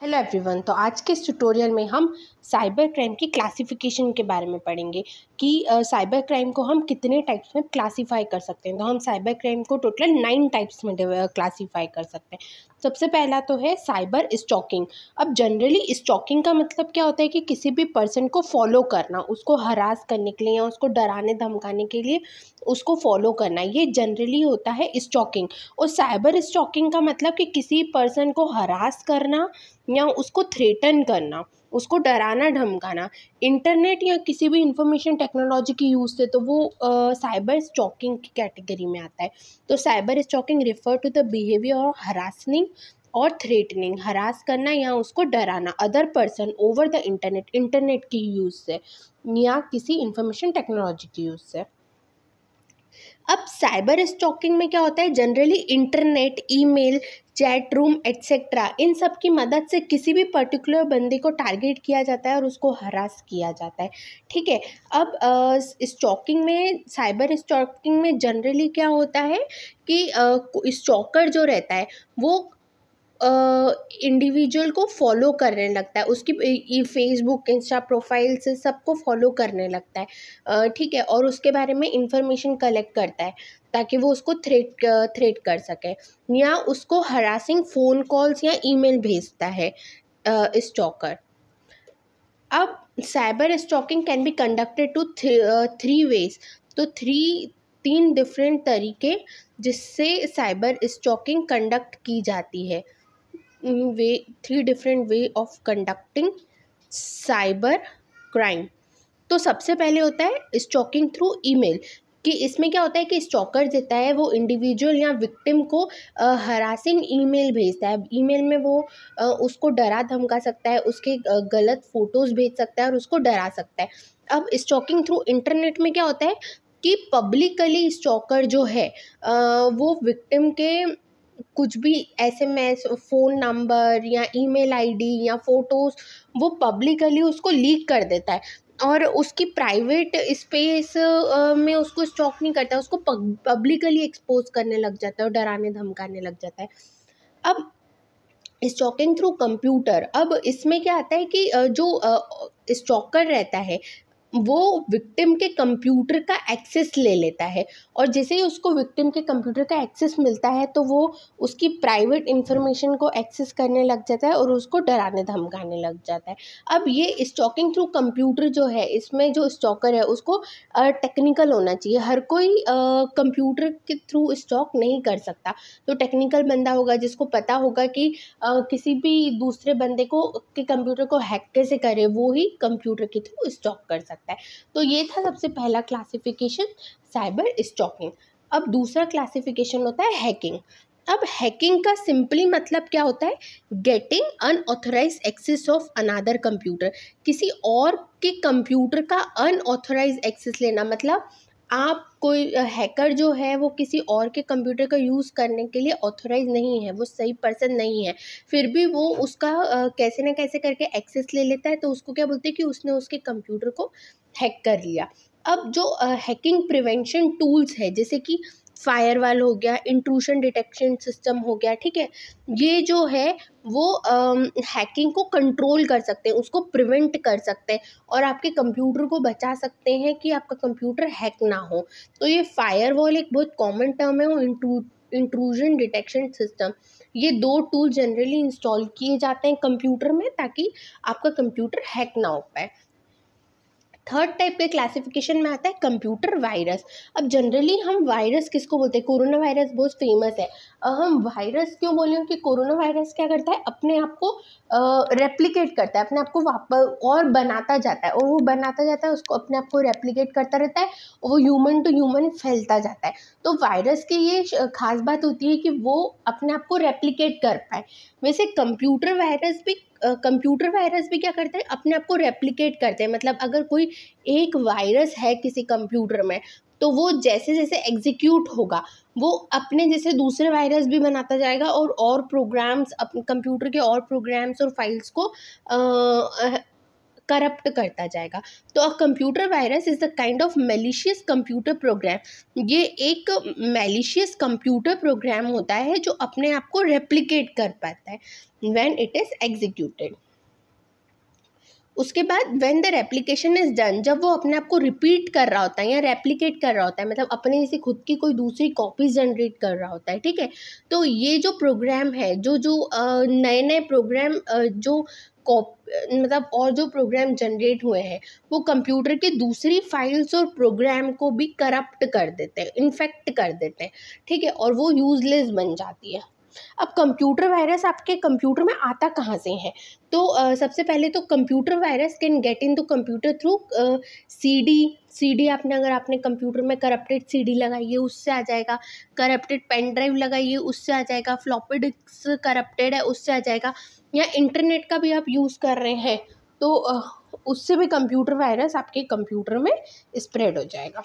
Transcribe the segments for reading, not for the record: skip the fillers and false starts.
Hello everyone. तो आज के इस ट्यूटोरियल में हम साइबर क्राइम की क्लासिफिकेशन के बारे में पढ़ेंगे कि साइबर क्राइम को हम कितने टाइप्स में क्लासीफाई कर सकते हैं। तो हम साइबर क्राइम को टोटल 9 टाइप्स में क्लासीफाई कर सकते हैं। सबसे पहला तो है साइबर स्टॉकिंग। अब जनरली स्टॉकिंग का मतलब क्या होता है कि किसी भी पर्सन को फॉलो करना, उसको हरास करने के लिए या उसको डराने धमकाने के लिए उसको फॉलो करना, ये जनरली होता है स्टॉकिंग। और साइबर स्टॉकिंग का मतलब कि किसी पर्सन को हरास करना या उसको थ्रेटन करना, उसको डराना धमकाना इंटरनेट या किसी भी इंफॉर्मेशन टेक्नोलॉजी की यूज़ से, तो वो साइबर स्टॉकिंग की कैटेगरी में आता है। तो cyber stalking refer to the behaviour of harassing और थ्रेटनिंग, हरास करना या उसको डराना other person over the internet की यूज़ से या किसी इंफॉर्मेशन टेक्नोलॉजी की यूज़ से। अब साइबर स्टॉकिंग में क्या होता है, generally internet, email, chat room etcetera, इन सब की मदद से किसी भी पर्टिकुलर बंदे को टारगेट किया जाता है और उसको हरास किया जाता है। ठीक है। अब स्टॉकिंग में, साइबर स्टॉकिंग में जनरली क्या होता है कि स्टॉकर जो रहता है वो इंडिविजुअल को फॉलो करने लगता है, उसकी फेसबुक, इंस्टा प्रोफाइल से सबको फॉलो करने लगता है। ठीक है। और उसके बारे में इंफॉर्मेशन कलेक्ट करता है ताकि वो उसको थ्रेट कर सके या उसको हरासिंग फ़ोन कॉल्स या ईमेल भेजता है स्टॉकर। अब cyber stalking can be conducted to 3 ways. तो तीन डिफरेंट तरीके जिससे साइबर स्टॉकिंग कंडक्ट की जाती है। वे 3 different way of conducting cyber crime. तो सबसे पहले होता है स्टॉकिंग थ्रू ईमेल, कि इसमें क्या होता है कि स्टॉकर देता है वो इंडिविजुअल या विक्टिम को हरासिंग ईमेल भेजता है। ईमेल में वो उसको डरा धमका सकता है, उसके गलत फोटोज़ भेज सकता है और उसको डरा सकता है। अब स्टॉकिंग थ्रू इंटरनेट में क्या होता है कि पब्लिकली स्टॉकर जो है वो विक्टिम के कुछ भी एसएमएस, फ़ोन नंबर या ईमेल आईडी या फ़ोटोज़ वो पब्लिकली उसको लीक कर देता है और उसकी प्राइवेट स्पेस में उसको स्टॉक नहीं करता है, उसको पब्लिकली एक्सपोज करने लग जाता है और डराने धमकाने लग जाता है। अब स्टॉकिंग थ्रू कंप्यूटर, अब इसमें क्या आता है कि जो स्टॉकर रहता है वो विक्टिम के कंप्यूटर का एक्सेस ले लेता है और जैसे ही उसको विक्टिम के कंप्यूटर का एक्सेस मिलता है तो वो उसकी प्राइवेट इंफॉर्मेशन को एक्सेस करने लग जाता है और उसको डराने धमकाने लग जाता है। अब ये स्टॉकिंग थ्रू कंप्यूटर जो है, इसमें जो स्टॉकर है उसको टेक्निकल होना चाहिए। हर कोई कंप्यूटर के थ्रू स्टॉक नहीं कर सकता। तो टेक्निकल बंदा होगा जिसको पता होगा कि किसी भी दूसरे बंदे को के कंप्यूटर को हैक कैसे करे, वो ही कंप्यूटर के थ्रू स्टॉक कर सकता है। तो ये था सबसे पहला क्लासिफिकेशन, साइबर स्टॉकिंग। अब दूसरा क्लासिफिकेशन होता है हैकिंग। अब हैकिंग का सिंपली मतलब क्या होता है, getting unauthorised access of another computer, किसी और के कंप्यूटर का अनऑथराइज एक्सेस लेना। मतलब आप कोई हैकर जो है वो किसी और के कंप्यूटर का यूज़ करने के लिए ऑथराइज नहीं है, वो सही पर्सन नहीं है, फिर भी वो उसका कैसे ना कैसे करके एक्सेस ले लेता है, तो उसको क्या बोलते हैं कि उसने उसके कंप्यूटर को हैक कर लिया। अब जो हैकिंग प्रिवेंशन टूल्स है जैसे कि फायरवॉल हो गया, इंट्रूशन डिटेक्शन सिस्टम हो गया, ठीक है, ये जो है वो हैकिंग को कंट्रोल कर सकते हैं, उसको प्रिवेंट कर सकते हैं और आपके कंप्यूटर को बचा सकते हैं कि आपका कंप्यूटर हैक ना हो। तो ये फायरवॉल एक बहुत कॉमन टर्म है, वो इंट्रूजन डिटेक्शन सिस्टम, ये 2 टूल जनरली इंस्टॉल किए जाते हैं कंप्यूटर में ताकि आपका कंप्यूटर हैक ना हो पाए। थर्ड टाइप के क्लासिफिकेशन में आता है कंप्यूटर वायरस। अब जनरली हम वायरस किसको बोलते हैं, कोरोना वायरस बहुत फेमस है। हम वायरस क्यों बोले कि कोरोना वायरस क्या करता है, अपने आप को रेप्लिकेट करता है, अपने आप को वापस और बनाता जाता है, और वो बनाता जाता है, उसको अपने आप को रेप्लिकेट करता रहता है और वो ह्यूमन टू ह्यूमन फैलता जाता है। तो वायरस की ये खास बात होती है कि वो अपने आप को रेप्लिकेट कर पाए। वैसे कंप्यूटर वायरस भी क्या करते हैं, अपने आप को रेप्लिकेट करते हैं। मतलब अगर कोई एक वायरस है किसी कंप्यूटर में, तो वो जैसे जैसे एग्जीक्यूट होगा वो अपने जैसे दूसरे वायरस भी बनाता जाएगा और प्रोग्राम्स, अपने कंप्यूटर के और प्रोग्राम्स और फाइल्स को करप्ट करता जाएगा। तो a computer virus is the kind of malicious computer program. ये एक मैलिशियस कंप्यूटर प्रोग्राम होता है जो अपने आप को रेप्लिकेट कर पाता है व्हेन इट इज़ एग्जीक्यूटेड। उसके बाद when the replication is done, जब वो अपने आप को रिपीट कर रहा होता है या रेप्लिकेट कर रहा होता है, मतलब अपने जैसे खुद की कोई दूसरी कॉपीज जनरेट कर रहा होता है, ठीक है। तो ये जो प्रोग्राम है, जो जो नए नए प्रोग्राम जो मतलब और जो प्रोग्राम जनरेट हुए हैं वो कंप्यूटर के दूसरी फाइल्स और प्रोग्राम को भी करप्ट कर देते हैं, इन्फेक्ट कर देते हैं, ठीक है, और वो यूजलेस बन जाती है। अब कंप्यूटर वायरस आपके कंप्यूटर में आता कहाँ से है? तो सबसे पहले तो computer virus can get in to computer through CD आपने अगर आपने कंप्यूटर में करप्टेड सीडी लगाई है उससे आ जाएगा, करप्टेड पेन ड्राइव लगाई है उससे आ जाएगा, फ्लॉपी डिस्क करप्टेड है उससे आ जाएगा, या इंटरनेट का भी आप यूज़ कर रहे हैं तो उससे भी कंप्यूटर वायरस आपके कंप्यूटर में स्प्रेड हो जाएगा।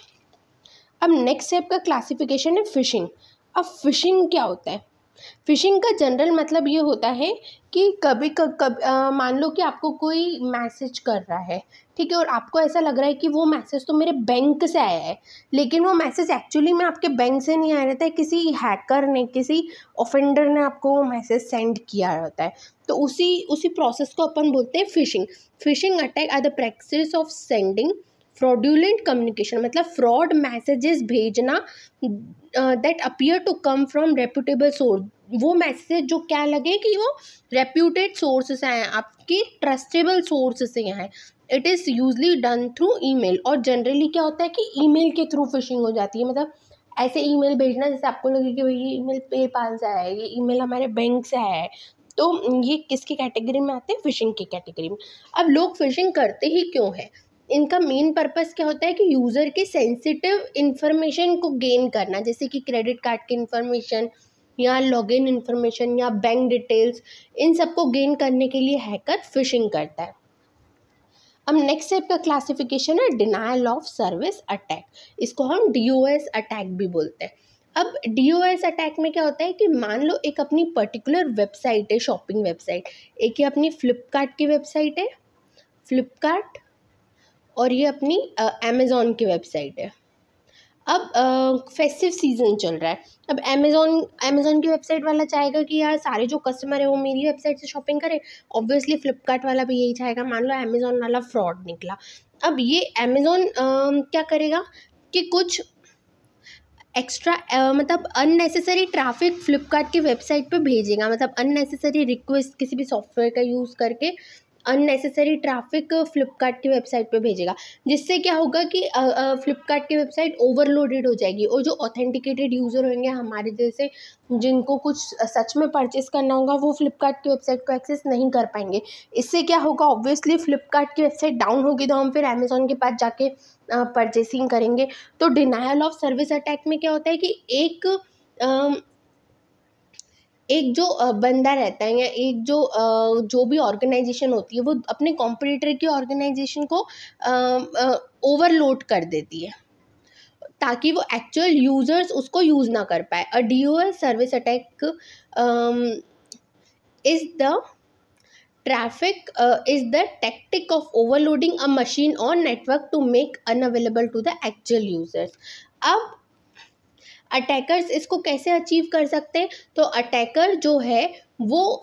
अब नेक्स्ट स्टेप का क्लासिफिकेशन है फिशिंग। अब फिशिंग क्या होता है? फिशिंग का जनरल मतलब ये होता है कि कभी मान लो कि आपको कोई मैसेज कर रहा है, ठीक है, और आपको ऐसा लग रहा है कि वो मैसेज तो मेरे बैंक से आया है, लेकिन वो मैसेज एक्चुअली में आपके बैंक से नहीं आया रहता है, किसी हैकर ने, किसी ऑफेंडर ने आपको वो मैसेज सेंड किया रहता है। तो उसी प्रोसेस को अपन बोलते हैं phishing. Phishing attack are the practice of sending fraudulent communication, मतलब फ्रॉड मैसेजेस भेजना that appear to come from reputable source. वो मैसेज जो क्या लगे कि वो रेप्यूटेड सोर्स से आए, आपके ट्रस्टेबल सोर्स से आए। It is usually done through email, और जनरली क्या होता है कि ईमेल के थ्रू फिशिंग हो जाती है। मतलब ऐसे ईमेल भेजना जैसे आपको लगे कि भाई ये ईमेल पेपाल से आया है, ये ईमेल हमारे बैंक से आया है। तो ये किसकी कैटेगरी में आते हैं? फिशिंग की कैटेगरी में। अब लोग फिशिंग करते ही क्यों है? इनका मेन पर्पस क्या होता है कि यूज़र की सेंसिटिव इन्फॉर्मेशन को गेन करना, जैसे कि क्रेडिट कार्ड की इन्फॉर्मेशन या लॉगिन इन्फॉर्मेशन या बैंक डिटेल्स, इन सबको गेन करने के लिए हैकर फिशिंग करता है। अब नेक्स्ट स्टेप का क्लासिफिकेशन है डिनायल ऑफ सर्विस अटैक। इसको हम DOS अटैक भी बोलते हैं। अब DOS अटैक में क्या होता है कि मान लो एक अपनी पर्टिकुलर वेबसाइट है, शॉपिंग वेबसाइट, एक ये अपनी फ्लिपकार्ट की वेबसाइट है, फ्लिपकार्ट, और ये अपनी अमेज़ॉन की वेबसाइट है। अब फेस्टिव सीज़न चल रहा है। अब अमेज़ॉन की वेबसाइट वाला चाहेगा कि यार सारे जो कस्टमर है वो मेरी वेबसाइट से शॉपिंग करें। ऑब्वियसली फ्लिपकार्ट वाला भी यही चाहेगा। मान लो अमेज़ॉन वाला फ्रॉड निकला। अब ये अमेज़ॉन क्या करेगा कि कुछ एक्स्ट्रा मतलब अननेसेसरी ट्रैफिक फ्लिपकार्ट की वेबसाइट पे भेजेगा, मतलब अननेसेसरी रिक्वेस्ट किसी भी सॉफ्टवेयर का यूज़ करके अननेसेसरी ट्रैफिक फ्लिपकार्ट की वेबसाइट पे भेजेगा, जिससे क्या होगा कि फ्लिपकार्ट की वेबसाइट ओवरलोडेड हो जाएगी, और जो ऑथेंटिकेटेड यूज़र होंगे हमारे जैसे, जिनको कुछ सच में परचेस करना होगा, वो फ्लिपकार्ट की वेबसाइट को एक्सेस नहीं कर पाएंगे। इससे क्या होगा? ऑब्वियसली फ्लिपकार्ट की वेबसाइट डाउन होगी, तो हम फिर अमेज़ॉन के पास जाके परचेसिंग करेंगे। तो डिनायल ऑफ सर्विस अटैक में क्या होता है कि एक जो बंदा रहता है या एक जो भी ऑर्गेनाइजेशन होती है वो अपने कॉम्पिटिटर की ऑर्गेनाइजेशन को ओवरलोड कर देती है ताकि वो एक्चुअल यूजर्स उसको यूज़ ना कर पाए। अ DOS service attack is the tactic of overloading a machine or network to make unavailable to the actual users। अब अटैकर्स इसको कैसे अचीव कर सकते हैं? तो अटैकर जो है वो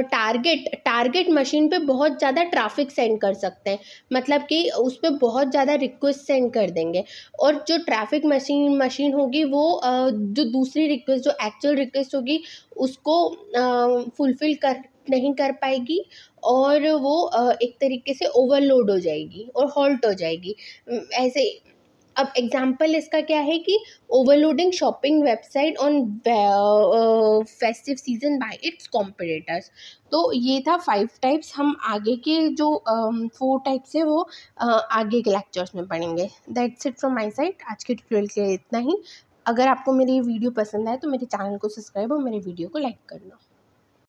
टारगेट मशीन पे बहुत ज़्यादा ट्रैफिक सेंड कर सकते हैं, मतलब कि उस पर बहुत ज़्यादा रिक्वेस्ट सेंड कर देंगे, और जो ट्रैफिक मशीन होगी वो जो दूसरी रिक्वेस्ट, जो एक्चुअल रिक्वेस्ट होगी उसको फुलफ़िल नहीं कर पाएगी, और वो एक तरीके से ओवरलोड हो जाएगी और हॉल्ट हो जाएगी। ऐसे अब एग्जाम्पल इसका क्या है कि overloading shopping website on festive season by it's competitors. तो ये था 5 टाइप्स। हम आगे के जो 4 टाइप्स है वो आगे के लेक्चर्स में पढ़ेंगे। That's it from my side. आज के ट्यूटोरियल के लिए इतना ही। अगर आपको मेरी वीडियो पसंद आए तो मेरे चैनल को सब्सक्राइब और मेरे वीडियो को लाइक करना।